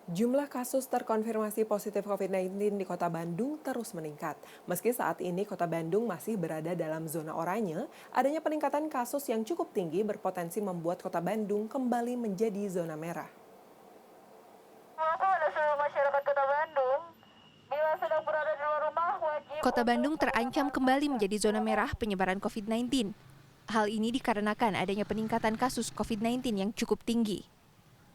Jumlah kasus terkonfirmasi positif COVID-19 di Kota Bandung terus meningkat. Meski saat ini Kota Bandung masih berada dalam zona oranye, adanya peningkatan kasus yang cukup tinggi berpotensi membuat Kota Bandung kembali menjadi zona merah. Kepada seluruh masyarakat Kota Bandung, bila sedang berada di luar rumah wajib. Kota Bandung terancam kembali menjadi zona merah penyebaran COVID-19. Hal ini dikarenakan adanya peningkatan kasus COVID-19 yang cukup tinggi.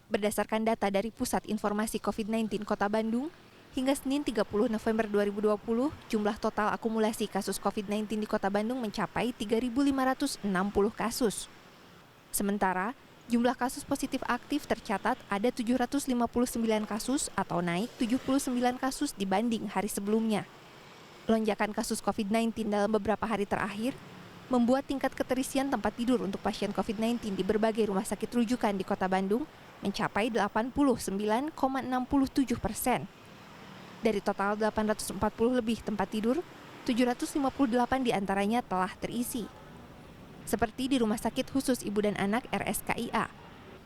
Berdasarkan data dari Pusat Informasi COVID-19 Kota Bandung, hingga Senin 30 November 2020, jumlah total akumulasi kasus COVID-19 di Kota Bandung mencapai 3.560 kasus. Sementara, jumlah kasus positif aktif tercatat ada 759 kasus atau naik 79 kasus dibanding hari sebelumnya. Lonjakan kasus COVID-19 dalam beberapa hari terakhir membuat tingkat keterisian tempat tidur untuk pasien COVID-19 di berbagai rumah sakit rujukan di Kota Bandung mencapai 89,67%. Dari total 840 lebih tempat tidur, 758 diantaranya telah terisi. Seperti di Rumah Sakit Khusus Ibu dan Anak RSKIA.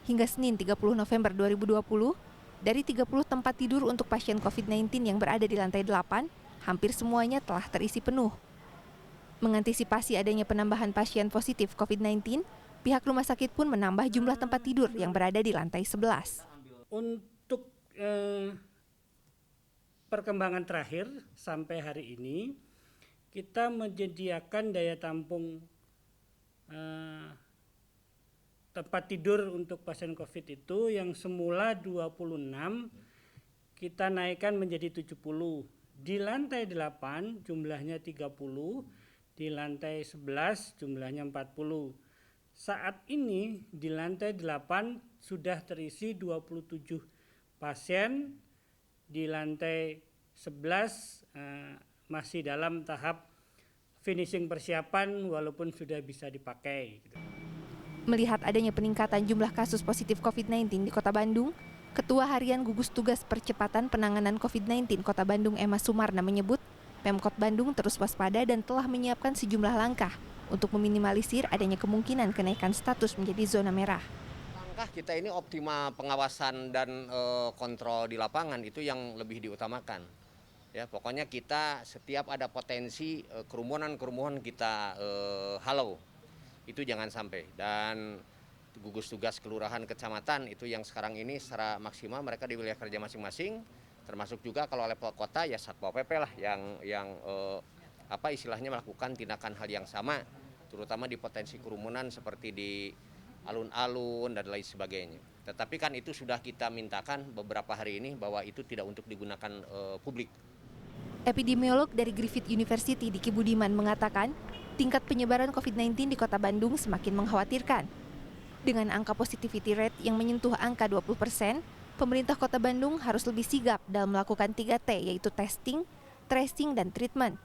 Hingga Senin 30 November 2020, dari 30 tempat tidur untuk pasien COVID-19 yang berada di lantai 8, hampir semuanya telah terisi penuh. Mengantisipasi adanya penambahan pasien positif COVID-19, pihak rumah sakit pun menambah jumlah tempat tidur yang berada di lantai 11. Untuk perkembangan terakhir sampai hari ini, kita menyediakan daya tampung tempat tidur untuk pasien COVID itu yang semula 26 kita naikkan menjadi 70. Di lantai 8 jumlahnya 30, di lantai 11 jumlahnya 40. Saat ini di lantai 8 sudah terisi 27 pasien, di lantai 11 masih dalam tahap finishing persiapan walaupun sudah bisa dipakai. Melihat adanya peningkatan jumlah kasus positif COVID-19 di Kota Bandung, Ketua Harian Gugus Tugas Percepatan Penanganan COVID-19 Kota Bandung Emma Sumarna menyebut, Pemkot Bandung terus waspada dan telah menyiapkan sejumlah langkah untuk meminimalisir adanya kemungkinan kenaikan status menjadi zona merah. Langkah kita ini optimal pengawasan dan kontrol di lapangan itu yang lebih diutamakan. Ya, pokoknya kita setiap ada potensi kerumunan kita halau. Itu jangan sampai. Dan gugus tugas kelurahan kecamatan itu yang sekarang ini secara maksimal mereka di wilayah kerja masing-masing, termasuk juga kalau level kota ya Satpol PP lah yang istilahnya melakukan tindakan hal yang sama, terutama di potensi kerumunan seperti di alun-alun dan lain sebagainya. Tetapi kan itu sudah kita mintakan beberapa hari ini bahwa itu tidak untuk digunakan publik. Epidemiolog dari Griffith University Diki Budiman mengatakan, tingkat penyebaran COVID-19 di Kota Bandung semakin mengkhawatirkan. Dengan angka positivity rate yang menyentuh angka 20%, pemerintah Kota Bandung harus lebih sigap dalam melakukan 3T, yaitu testing, tracing, dan treatment.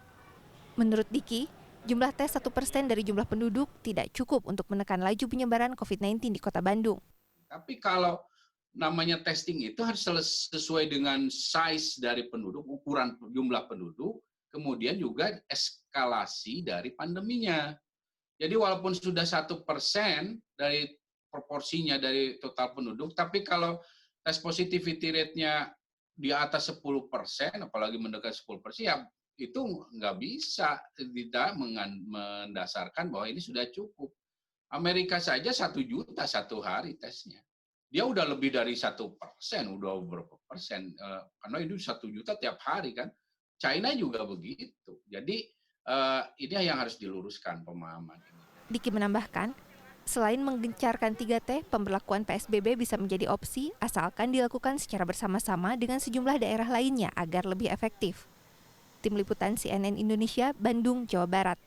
Menurut Diki, jumlah tes 1% dari jumlah penduduk tidak cukup untuk menekan laju penyebaran COVID-19 di Kota Bandung. Tapi kalau namanya testing itu harus sesuai dengan size dari penduduk, ukuran jumlah penduduk, kemudian juga eskalasi dari pandeminya. Jadi walaupun sudah 1% dari proporsinya dari total penduduk, tapi kalau tes positivity rate-nya di atas 10%, apalagi mendekati 10%, ya itu nggak bisa tidak mendasarkan bahwa ini sudah cukup. Amerika saja 1 juta satu hari tesnya. Dia udah lebih dari 1%, udah berapa persen, karena itu 1 juta tiap hari kan. China juga begitu. Jadi ini yang harus diluruskan pemahaman ini. Diki menambahkan, selain menggencarkan 3T, pemberlakuan PSBB bisa menjadi opsi asalkan dilakukan secara bersama-sama dengan sejumlah daerah lainnya agar lebih efektif. Tim Liputan CNN Indonesia, Bandung, Jawa Barat.